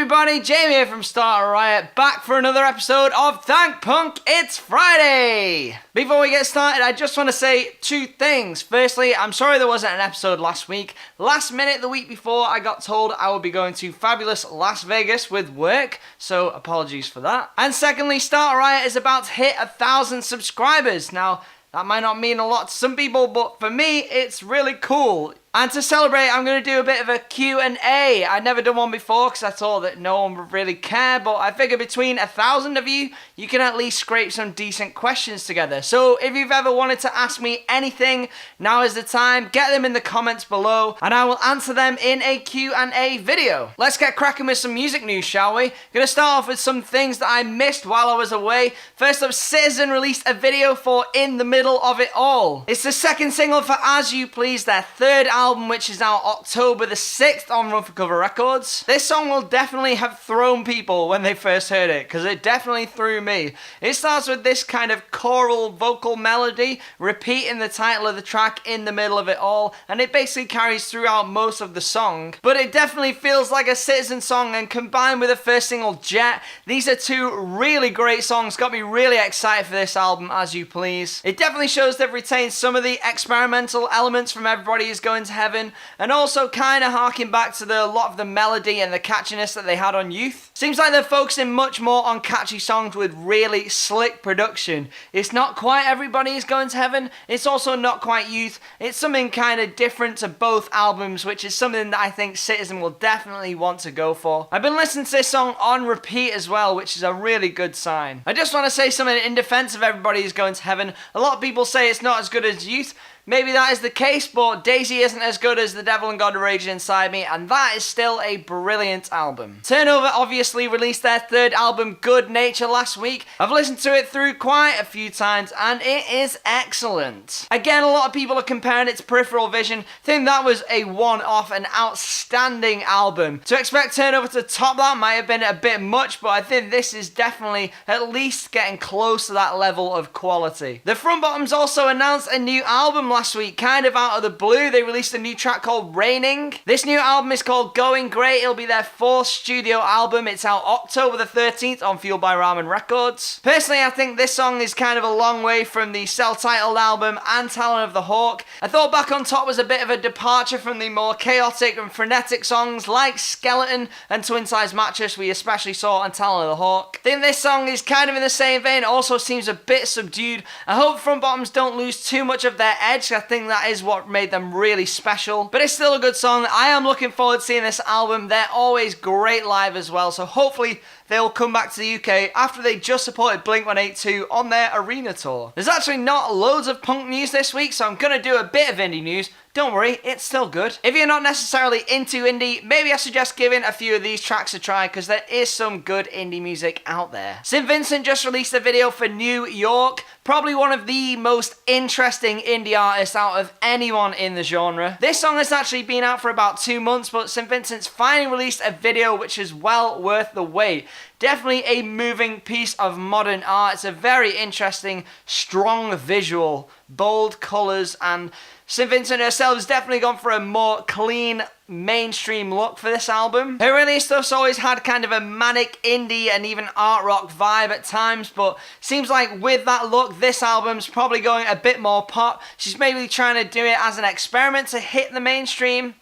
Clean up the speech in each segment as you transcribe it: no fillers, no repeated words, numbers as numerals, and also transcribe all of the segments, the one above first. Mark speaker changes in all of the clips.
Speaker 1: everybody, Jamie here from Riot, back for another episode of Thank Punk, It's Friday! Before we get started, I just want to say two things. Firstly, I'm sorry there wasn't an episode last week. Last minute the week before, I got told I would be going to fabulous Las Vegas with work, so apologies for that. And secondly, Riot is about to hit 1,000 subscribers. Now, that might not mean a lot to some people, but for me, it's really cool. And to celebrate, I'm going to do a bit of a Q&A. I'd never done one before because I thought that no one would really care, but I figure between 1,000 of you, you can at least scrape some decent questions together. So if you've ever wanted to ask me anything, now is the time. Get them in the comments below, and I will answer them in a Q&A video. Let's get cracking with some music news, shall we? Going to start off with some things that I missed while I was away. First up, Citizen released a video for In the Middle of It All. It's the second single for As You Please, their third album, which is out October the 6th on Run for Cover Records. This song will definitely have thrown people when they first heard it, because it definitely threw me. It starts with this kind of choral vocal melody, repeating the title of the track In the Middle of It All, and it basically carries throughout most of the song. But it definitely feels like a Citizen song, and combined with the first single, Jet, these are two really great songs. Got me really excited for this album, As You Please. It definitely shows they've retained some of the experimental elements from Everybody Is Going to Heaven, and also kind of harking back to a lot of the melody and the catchiness that they had on Youth. Seems like they're focusing much more on catchy songs with really slick production. It's not quite Everybody Is Going to Heaven, it's also not quite Youth. It's something kind of different to both albums, which is something that I think Citizen will definitely want to go for. I've been listening to this song on repeat as well, which is a really good sign. I just want to say something in defense of Everybody Is Going to Heaven. A lot of people say it's not as good as Youth. Maybe that is the case, but Daisy isn't as good as The Devil and God Are Raging Inside Me, and that is still a brilliant album. Turnover obviously released their third album, Good Nature, last week. I've listened to it through quite a few times, and it is excellent. Again, a lot of people are comparing it to Peripheral Vision. I think that was a one-off and outstanding album. To expect Turnover to top that might have been a bit much, but I think this is definitely at least getting close to that level of quality. The Front Bottoms also announced a new album last week, kind of out of the blue. They released a new track called Raining. This new album is called Going Great. It'll be their fourth studio album. It's out October the 13th on Fueled by Ramen Records. Personally, I think this song is kind of a long way from the self-titled album and Talon of the Hawk. I thought Back on Top was a bit of a departure from the more chaotic and frenetic songs like Skeleton and Twin Size Mattress we especially saw on Talon of the Hawk. I think this song is kind of in the same vein. It also seems a bit subdued. I hope Front Bottoms don't lose too much of their edge. I think that is what made them really special, but it's still a good song. I am looking forward to seeing this album. They're always great live as well, so hopefully they'll come back to the UK after they just supported Blink-182 on their arena tour. There's actually not loads of punk news this week, so I'm going to do a bit of indie news. Don't worry, it's still good. If you're not necessarily into indie, maybe I suggest giving a few of these tracks a try, because there is some good indie music out there. Vincent just released a video for New York, probably one of the most interesting indie artists out of anyone in the genre. This song has actually been out for about 2 months, but St. Vincent's finally released a video which is well worth the wait. Definitely a moving piece of modern art. It's a very interesting, strong visual, bold colours, and St. Vincent herself has definitely gone for a more clean, mainstream look for this album. Her earlier stuff's always had kind of a manic indie and even art rock vibe at times, but seems like with that look, this album's probably going a bit more pop. She's maybe trying to do it as an experiment to hit the mainstream.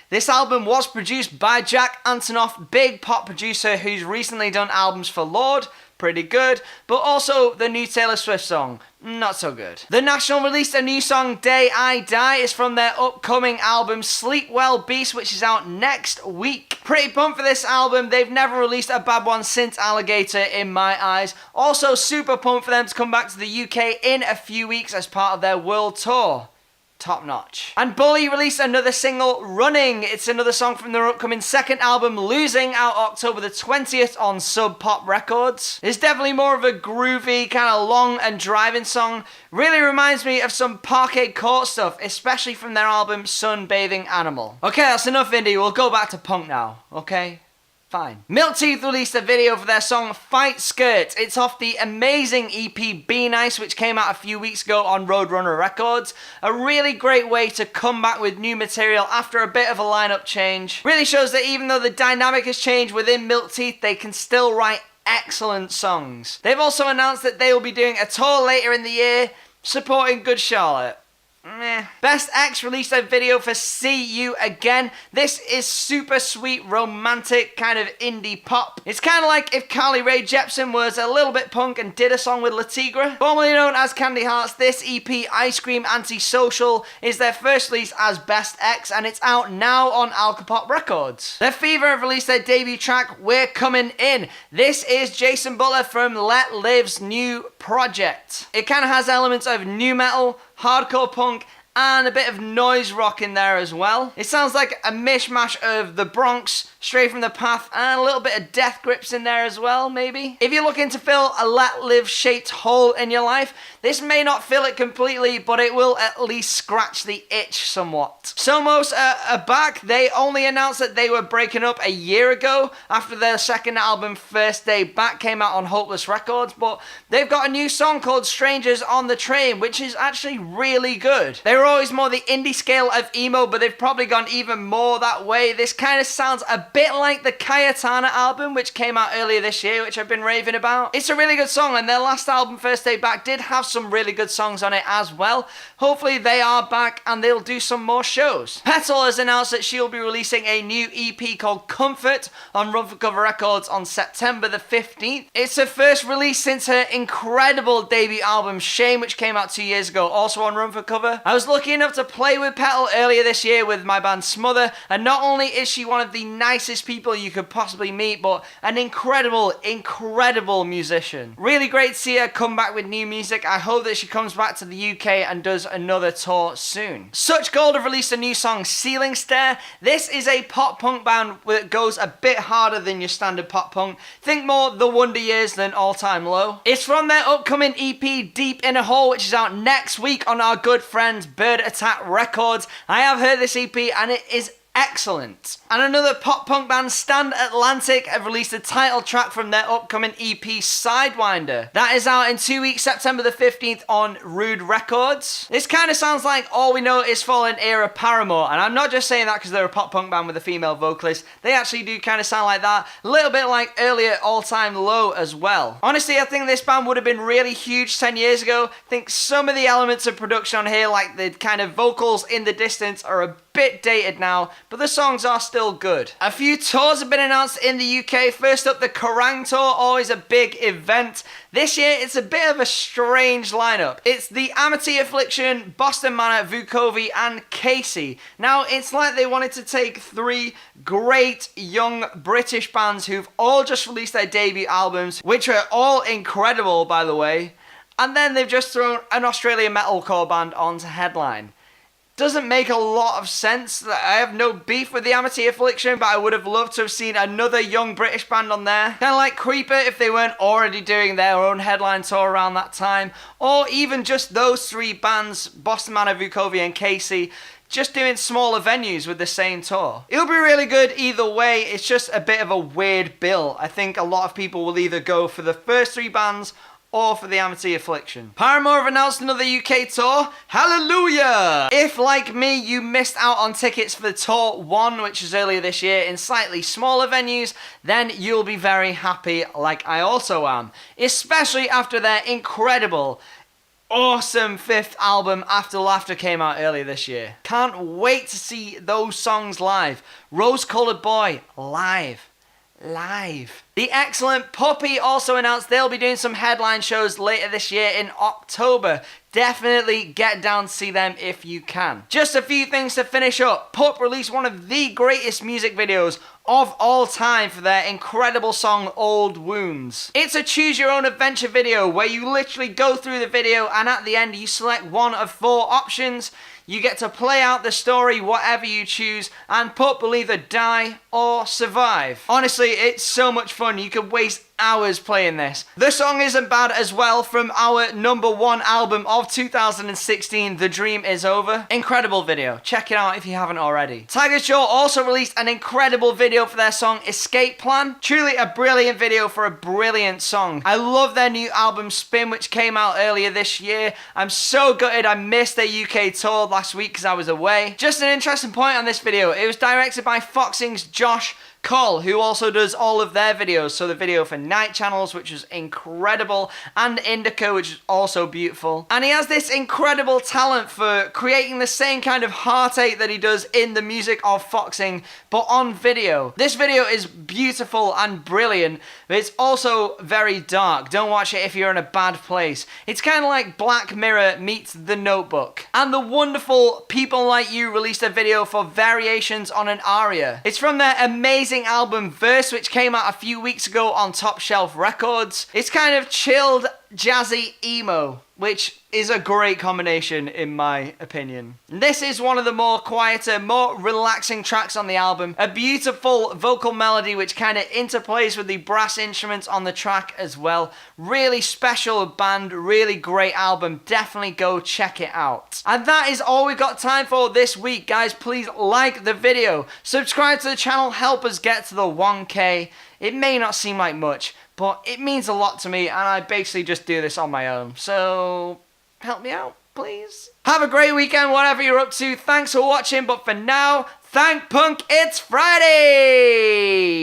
Speaker 1: This album was produced by Jack Antonoff, big pop producer who's recently done albums for Lorde, pretty good, but also the new Taylor Swift song, not so good. The National released a new song, Day I Die. It's from their upcoming album, Sleep Well Beast, which is out next week. Pretty pumped for this album. They've never released a bad one since Alligator in my eyes. Also super pumped for them to come back to the UK in a few weeks as part of their world tour. Top notch. And Bully released another single, Running. It's another song from their upcoming second album, Losing, out October the 20th on Sub Pop Records. It's definitely more of a groovy, kind of long and driving song. Really reminds me of some Parquet Court stuff, especially from their album Sunbathing Animal. Okay, that's enough indie. We'll go back to punk now, okay? fine. Milk Teeth released a video for their song Fight Skirt. It's off the amazing EP Be Nice, which came out a few weeks ago on Roadrunner Records. A really great way to come back with new material after a bit of a lineup change. Really shows that even though the dynamic has changed within Milk Teeth, they can still write excellent songs. They've also announced that they will be doing a tour later in the year supporting Good Charlotte. Meh. Best X released a video for See You Again. This is super sweet, romantic, kind of indie pop. It's kind of like if Carly Rae Jepsen was a little bit punk and did a song with Latigra. Formerly known as Candy Hearts, this EP, Ice Cream Antisocial, is their first release as Best X, and it's out now on Alcopop Records. The Fever have released their debut track, We're Coming In. This is Jason Butler from Let Live's new project. It kind of has elements of nu metal, hardcore punk, and a bit of noise rock in there as well. It sounds like a mishmash of The Bronx, Stray from the Path, and a little bit of Death Grips in there as well, maybe. If you're looking to fill a Let Live shaped hole in your life, this may not fill it completely, but it will at least scratch the itch somewhat. Somos are back. They only announced that they were breaking up a year ago after their second album, First Day Back, came out on Hopeless Records, but they've got a new song called Strangers on the Train, which is actually really good. They were always more the indie scale of emo, but they've probably gone even more that way. This kind of sounds a bit like the Cayetana album, which came out earlier this year, which I've been raving about. It's a really good song, and their last album, First Day Back, did have some really good songs on it as well. Hopefully they are back and they'll do some more shows. Petal has announced that she'll be releasing a new EP called Comfort on Run for Cover Records on September the 15th. It's her first release since her incredible debut album Shame, which came out 2 years ago, also on Run for Cover. I was lucky enough to play with Petal earlier this year with my band Smother, and not only is she one of the nicest people you could possibly meet, but an incredible musician. Really great to see her come back with new music. I hope that she comes back to the UK and does another tour soon. Such Gold have released a new song, Ceiling Stare. This is a pop punk band that goes a bit harder than your standard pop punk. Think more The Wonder Years than All Time Low. It's from their upcoming EP, Deep in a Hole, which is out next week on our good friends Bird Attack Records. I have heard this EP and it is excellent. And another pop punk band, Stand Atlantic, have released a title track from their upcoming EP, Sidewinder. That is out in 2 weeks, September the 15th on Rude Records. This kind of sounds like All We Know Is Fallen era Paramore, and I'm not just saying that because they're a pop punk band with a female vocalist. They actually do kind of sound like that. A little bit like earlier All Time Low as well. Honestly, I think this band would have been really huge 10 years ago. I think some of the elements of production on here, like the kind of vocals in the distance, are a bit dated now, but the songs are still good. A few tours have been announced in the UK. First up, the Kerrang tour, always a big event. This year, it's a bit of a strange lineup. It's the Amity Affliction, Boston Manor, Vukovi, and Casey. Now, it's like they wanted to take three great young British bands who've all just released their debut albums, which are all incredible, by the way, and then they've just thrown an Australian metalcore band onto headline. Doesn't make a lot of sense. I have no beef with the Amity Affliction, but I would have loved to have seen another young British band on there. Kind of like Creeper if they weren't already doing their own headline tour around that time. Or even just those three bands, Boston Manor, Vukovi and Casey, just doing smaller venues with the same tour. It'll be really good either way. It's just a bit of a weird bill. I think a lot of people will either go for the first three bands or for the Amity Affliction. Paramore have announced another UK tour. Hallelujah! If, like me, you missed out on tickets for the Tour 1, which was earlier this year, in slightly smaller venues, then you'll be very happy, like I also am. Especially after their incredible, awesome fifth album, After Laughter, came out earlier this year. Can't wait to see those songs live. Rose Colored Boy, live. The excellent Puppy also announced they'll be doing some headline shows later this year in October. Definitely get down to see them if you can. Just a few things to finish up. Pup released one of the greatest music videos of all time for their incredible song Old Wounds. It's a choose your own adventure video where you literally go through the video and at the end you select one of 4 options. You get to play out the story whatever you choose, and Pup will either die or survive. Honestly, it's so much fun. You could waste hours playing this. The song isn't bad as well, from our #1 album of 2016, The Dream Is Over. Incredible video. Check it out if you haven't already. Tiger Shore also released an incredible video for their song Escape Plan. Truly a brilliant video for a brilliant song. I love their new album Spin, which came out earlier this year. I'm so gutted I missed their UK tour last week because I was away. Just an interesting point on this video, it was directed by Foxing's Josh Cole, who also does all of their videos. So the video for Night Channels, which was incredible, and Indica, which is also beautiful. And he has this incredible talent for creating the same kind of heartache that he does in the music of Foxing, but on video. This video is beautiful and brilliant, but it's also very dark. Don't watch it if you're in a bad place. It's kind of like Black Mirror meets The Notebook. And the wonderful People Like You released a video for Variations on an Aria. It's from their amazing album Verse, which came out a few weeks ago on Top Shelf Records. It's kind of chilled, jazzy emo, which is a great combination in my opinion. This is one of the more quieter, more relaxing tracks on the album. A beautiful vocal melody which kind of interplays with the brass instruments on the track as well. Really special band, really great album. Definitely go check it out. And that is all we got time for this week, guys. Please like the video, subscribe to the channel, help us get to the 1K. It may not seem like much, but it means a lot to me, and I basically just do this on my own. So help me out, please. Have a great weekend, whatever you're up to. Thanks for watching, but for now, thank Punk, it's Friday!